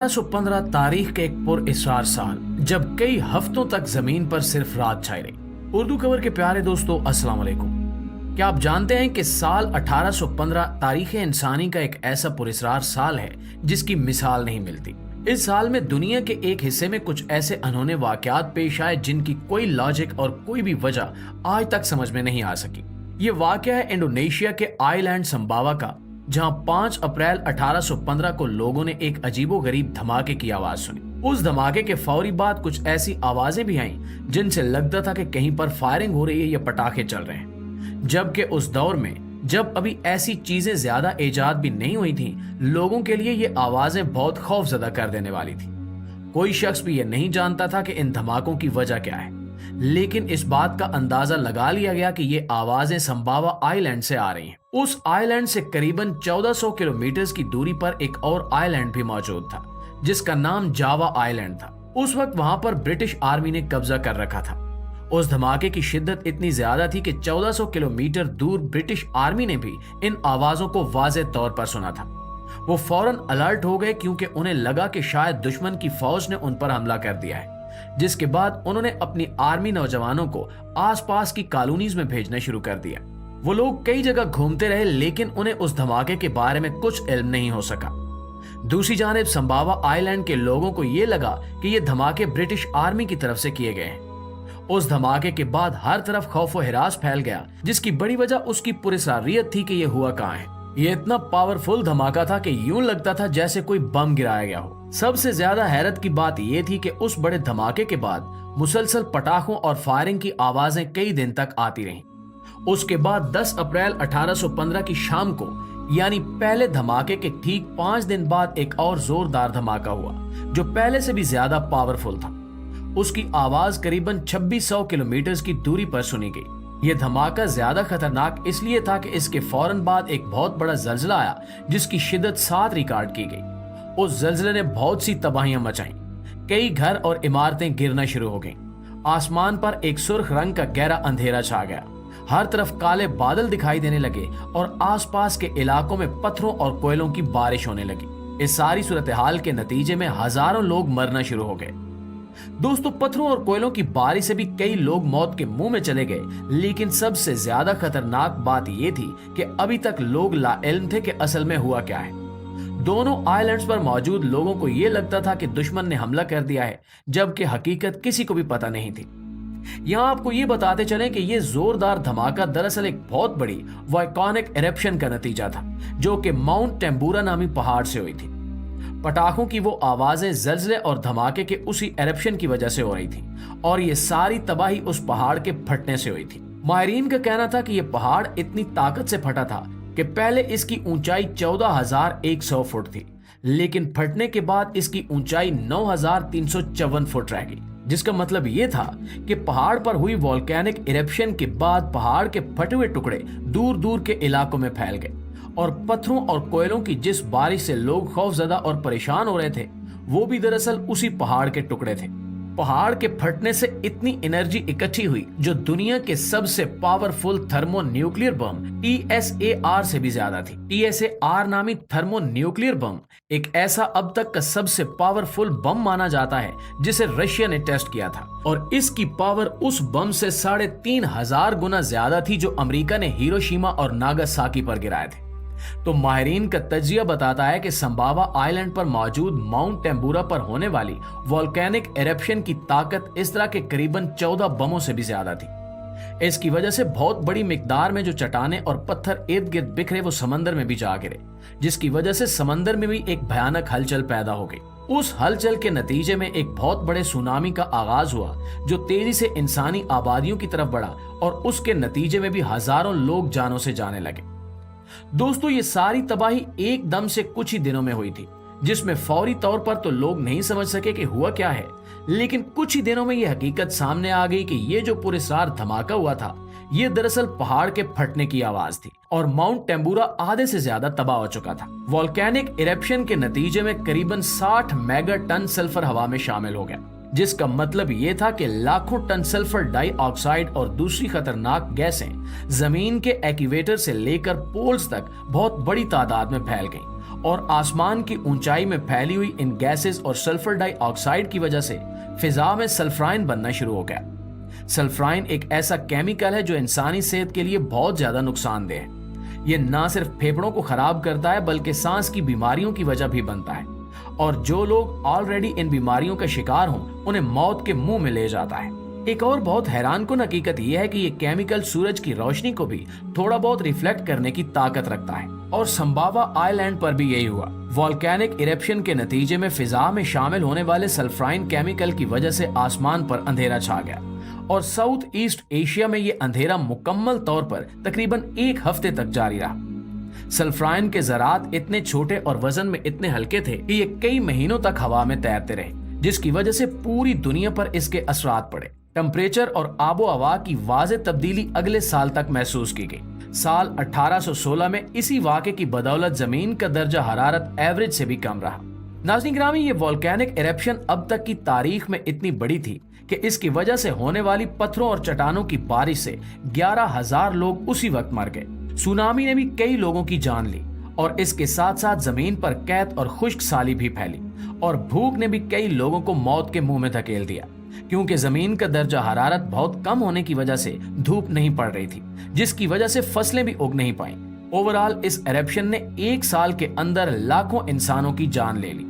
1815 तारीख के एक पुरअसरार साल जब कई हफ्तों तक जमीन पर सिर्फ रात छाई रही। उर्दू खबर के प्यारे दोस्तों, अस्सलाम वालेकुम। क्या आप जानते हैं कि साल 1815 तारीख इंसानी का एक ऐसा पुरअसरार साल है जिसकी मिसाल नहीं मिलती। इस साल में दुनिया के एक हिस्से में कुछ ऐसे अनहोने वाकयात पेश आए जिनकी कोई लॉजिक और कोई भी वजह आज तक समझ में नहीं आ सकी। ये वाकया है इंडोनेशिया के आइलैंड संबावा का, जहां 5 अप्रैल 1815 को लोगों ने एक अजीबोगरीब धमाके की आवाज सुनी। उस धमाके के फौरी बाद कुछ ऐसी आवाजें भी आईं जिनसे लगता था कि कहीं पर फायरिंग हो रही है या पटाखे चल रहे हैं। जबकि उस दौर में जब अभी ऐसी चीजें ज्यादा इजाद भी नहीं हुई थी, लोगों के लिए ये आवाजें बहुत खौफजदा कर देने वाली थी। कोई शख्स भी ये नहीं जानता था कि इन धमाकों की वजह क्या है, लेकिन इस बात का अंदाजा लगा लिया गया कि ये आवाजें संबावा आइलैंड से आ रही हैं। उस आइलैंड से करीबन 1400 किलोमीटर की दूरी पर एक और आइलैंड भी मौजूद था जिसका नाम जावा आइलैंड था। उस वक्त वहां पर ब्रिटिश आर्मी ने कब्जा कर रखा था। उस धमाके की शिद्दत इतनी ज्यादा थी कि 1400 किलोमीटर दूर ब्रिटिश आर्मी ने भी इन आवाजों को वाज़े तौर पर सुना था। वो फौरन अलर्ट हो गए क्योंकि उन्हें लगा कि शायद दुश्मन की फौज ने उन पर हमला कर दिया है। जिसके बाद उन्होंने अपनी आर्मी नौजवानों को आसपास की कॉलोनीज में भेजना शुरू कर दिया। वो लोग कई जगह घूमते रहे, लेकिन उन्हें उस धमाके के बारे में कुछ इल्म नहीं हो सका। दूसरी जानिब संबावा आइलैंड के लोगों को ये लगा कि ये धमाके ब्रिटिश आर्मी की तरफ से किए गए हैं। उस धमाके के बाद हर तरफ खौफ व हिरास फैल गया, जिसकी बड़ी वजह उसकी पुरअसरारियत थी कि ये हुआ कहाँ है। ये इतना पावरफुल धमाका था कि यूं लगता था जैसे कोई बम गिराया गया हो। सबसे ज्यादा हैरत की बात यह थी कि उस बड़े धमाके के बाद मुसलसल पटाखों और फायरिंग की आवाजें कई दिन तक आती रहीं। उसके बाद 10 अप्रैल 1815 की शाम को, यानी पहले धमाके के ठीक 5 दिन बाद एक और जोरदार धमाका हुआ जो पहले से भी ज्यादा पावरफुल था। उसकी आवाज करीबन 2600 किलोमीटर की दूरी पर सुनी गई। यह धमाका ज्यादा खतरनाक इसलिए था कि इसके फौरन बाद एक बहुत बड़ा जल्जला आया जिसकी शिद्दत 7 रिकॉर्ड की गई। उस जल्जले ने बहुत सी तबाहियां मचाई। कई घर और इमारतें गिरना शुरू हो गईं। आसमान पर एक सुर्ख रंग का गहरा अंधेरा छा गया। हर तरफ काले बादल दिखाई देने लगे और आसपास के इलाकों में पत्थरों और कोयलों की बारिश होने लगी। इस सारी सूरत हाल के नतीजे में हजारों लोग मरना शुरू हो गए। दोस्तों, पत्थरों और कोयलों की बारिश से भी कई लोग मौत के मुंह में चले गए, लेकिन सबसे ज्यादा खतरनाक बात यह थी कि अभी तक लोग लाइल्म थे कि असल में हुआ क्या है। दोनों आइलैंड्स पर मौजूद लोगों को यह लगता था कि दुश्मन ने हमला कर दिया है, जबकि हकीकत किसी को भी पता नहीं थी। यहां आपको ये बताते चलें कि यह जोरदार धमाका दरअसल एक बहुत बड़ी वोल्केनिक इरप्शन का नतीजा था जो कि माउंट टेम्बूरा नामी पहाड़ से हुई थी। पटाखों की वो आवाजें जल्जले और धमाके के उसी इरप्शन की वजह से हो रही थी और ये सारी तबाही उस पहाड़ के फटने से हुई थी। माहिरीन का कहना था कि ये पहाड़ इतनी ताकत से फटा था कि पहले इसकी ऊंचाई 14,100 फुट थी, लेकिन फटने के बाद इसकी ऊंचाई 9,354 फुट रह गई। जिसका मतलब ये था कि पहाड़ पर हुई वोल्केनिक इरप्शन के बाद पहाड़ के फटे हुए टुकड़े दूर दूर के इलाकों में फैल गए और पत्थरों और कोयलों की जिस बारिश से लोग खौफजदा और परेशान हो रहे थे, वो भी दरअसल उसी पहाड़ के टुकड़े थे। पहाड़ के फटने से इतनी एनर्जी इकट्ठी हुई जो दुनिया के सबसे powerful thermo nuclear bomb TSAR से भी ज्यादा थी। TSAR नामी थर्मो न्यूक्लियर बम एक ऐसा अब तक का सबसे पावरफुल बम माना जाता है जिसे रशिया ने टेस्ट किया था और इसकी पावर उस बम से 3,500 गुना ज्यादा थी जो अमेरिका ने हिरोशिमा और नागासाकी पर गिराए थे। तो माहिरीन का तजिया बताता है कि संबावा आइलैंड पर मौजूद माउंट टेम्बूरा पर होने वाली वोल्केनिक इरप्शन की ताकत इस तरह के करीबन 14 बमों से भी ज्यादा थी। इसकी वजह से बहुत बड़ी मिकदार में जो चट्टानें और पत्थर इर्द गिर्द बिखरे वो समंदर में भी जा गिरे, जिसकी वजह से समंदर में भी एक भयानक हलचल पैदा हो गई। उस हलचल के नतीजे में एक बहुत बड़े सुनामी का आगाज हुआ जो तेजी से इंसानी आबादियों की तरफ बढ़ा और उसके नतीजे में भी हजारों लोग जानों से जाने लगे। दोस्तों, ये सारी तबाही एकदम से कुछ ही दिनों में हुई थी, जिसमें फौरी तौर पर तो लोग नहीं समझ सके कि हुआ क्या है, लेकिन कुछ ही दिनों में यह हकीकत सामने आ गई कि ये जो पुरअसरार धमाका हुआ था, ये दरअसल पहाड़ के फटने की आवाज थी और माउंट टेम्बूरा आधे से ज्यादा तबाह हो चुका था। वोल्केनिक इरप्शन के नतीजे में करीबन 60 मेगा टन सल्फर हवा में शामिल हो गया, जिसका मतलब ये था कि लाखों टन सल्फर डाइऑक्साइड और दूसरी खतरनाक गैसें जमीन के एक्वेटर से लेकर पोल्स तक बहुत बड़ी तादाद में फैल गईं और आसमान की ऊंचाई में फैली हुई इन गैसेस और सल्फर डाइऑक्साइड की वजह से फिजा में सल्फराइन बनना शुरू हो गया। सल्फराइन एक ऐसा केमिकल है जो इंसानी सेहत के लिए बहुत ज्यादा नुकसानदेह है। ये ना सिर्फ फेफड़ों को खराब करता है बल्कि सांस की बीमारियों की वजह भी बनता है, और जो लोग ऑलरेडी इन बीमारियों का शिकार हों उन्हें मौत के मुंह में ले जाता है। एक और बहुत हैरानकुन हकीकत यह है कि ये केमिकल सूरज की रोशनी को भी थोड़ा बहुत रिफ्लेक्ट करने की ताकत रखता है, और संभावा आइलैंड पर भी यही हुआ। वॉल्केनिक इरेप्शन के नतीजे में फिजा में शामिल होने वाले सल्फराइन केमिकल की वजह से आसमान पर अंधेरा छा गया, और साउथ ईस्ट एशिया में ये अंधेरा मुकम्मल तौर पर तकरीबन 1 हफ्ते तक जारी रहा। सल्फराइन के ज़रात इतने छोटे और वजन में इतने हल्के थे कि ये कई महीनों तक हवा में तैरते रहे, जिसकी वजह से पूरी दुनिया पर इसके असरात पड़े। टेम्परेचर और आबो हवा की वाज़ेह तब्दीली अगले साल तक महसूस की गई। साल 1816 में इसी वाक़े की बदौलत जमीन का दर्जा हरारत एवरेज से भी कम रहा। नाज़रीन गिरामी, ये वॉल्केनिक इरेप्शन अब तक की तारीख में इतनी बड़ी थी कि इसकी वजह से होने वाली पत्थरों और चट्टानों की बारिश से 11,000 लोग उसी वक्त मर गए। सुनामी ने भी कई लोगों की जान ली, और इसके साथ साथ जमीन पर कैद और खुश्क साली भी फैली, और भूख ने भी कई लोगों को मौत के मुंह में धकेल दिया, क्योंकि जमीन का दर्जा हरारत बहुत कम होने की वजह से धूप नहीं पड़ रही थी, जिसकी वजह से फसलें भी उग नहीं पाई। ओवरऑल इस इरेप्शन ने 1 साल के अंदर लाखों इंसानों की जान ले ली।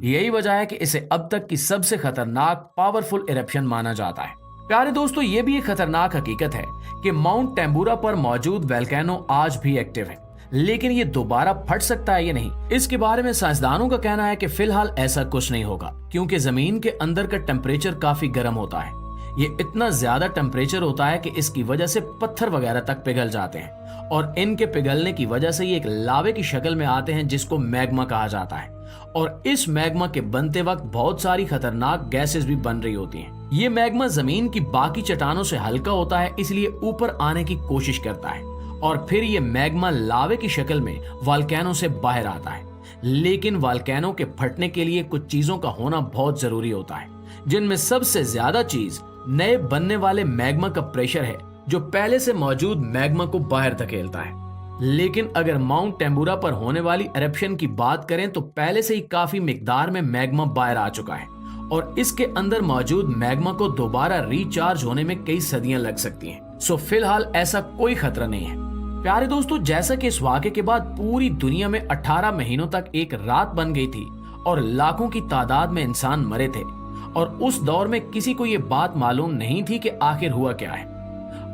यही वजह है कि इसे अब तक की सबसे खतरनाक पावरफुल इरेप्शन माना जाता है। प्यारे दोस्तों, ये भी एक खतरनाक हकीकत है कि माउंट टेम्बूरा पर मौजूद वोल्केनो आज भी एक्टिव है, लेकिन ये दोबारा फट सकता है या नहीं, इसके बारे में साइंसदानों का कहना है कि फिलहाल ऐसा कुछ नहीं होगा, क्योंकि जमीन के अंदर का टेम्परेचर काफी गर्म होता है। ये इतना ज्यादा टेम्परेचर होता है कि इसकी वजह से पत्थर वगैरह तक पिघल जाते हैं, और इनके पिघलने की वजह से ये एक लावे की शक्ल में आते हैं जिसको मैग्मा कहा जाता है, और इस मैग्मा के बनते वक्त बहुत सारी खतरनाक गैसेस भी बन रही होती हैं। ये मैग्मा जमीन की बाकी चट्टानों से हल्का होता है, इसलिए ऊपर आने की कोशिश करता है, और फिर ये मैग्मा लावे की शक्ल में वोल्केनो से बाहर आता है। लेकिन वोल्केनो के फटने के लिए कुछ चीजों का होना बहुत जरूरी होता है, जिनमें सबसे ज्यादा चीज नए बनने वाले मैग्मा का प्रेशर है, जो पहले से मौजूद मैग्मा को बाहर धकेलता है। लेकिन अगर माउंट टेम्बूरा पर होने वाली इरेप्शन की बात करें तो पहले से ही काफी मिकदार में मैग्मा बाहर आ चुका है, और इसके अंदर मौजूद मैग्मा को दोबारा रिचार्ज होने में कई सदियां लग सकती हैं। सो फिलहाल ऐसा कोई खतरा नहीं है। प्यारे दोस्तों, जैसा कि इस वाक़े के बाद पूरी दुनिया में 18 महीनों तक एक रात बन गई थी और लाखों की तादाद में इंसान मरे थे, और उस दौर में किसी को ये बात मालूम नहीं थी कि आखिर हुआ क्या है।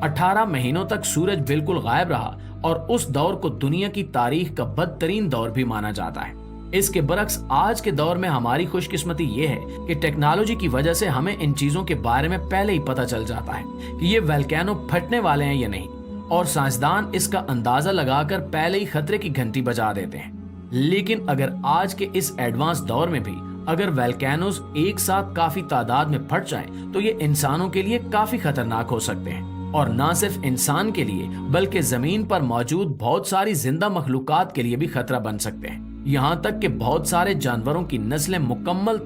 18 महीनों तक सूरज बिल्कुल गायब रहा, और उस दौर को दुनिया की तारीख का बदतरीन दौर भी माना जाता है। इसके बरक्स आज के दौर में हमारी खुशकिस्मती ये है कि टेक्नोलॉजी की वजह से हमें इन चीजों के बारे में पहले ही पता चल जाता है कि ये वोल्केनो फटने वाले हैं या नहीं, और साइंसदान इसका अंदाजा लगाकर पहले ही खतरे की घंटी बजा देते हैं। लेकिन अगर आज के इस एडवांस दौर में भी अगर वोल्केनोज एक साथ काफी तादाद में फट जाएं, तो ये इंसानों के लिए काफी खतरनाक हो सकते हैं, और ना सिर्फ इंसान के लिए बल्कि जमीन पर मौजूद बहुत सारी जिंदा मखलूकात के लिए भी खतरा बन सकते हैं। यहाँ तक कि बहुत सारे जानवरों की नस्लें मुकम्मल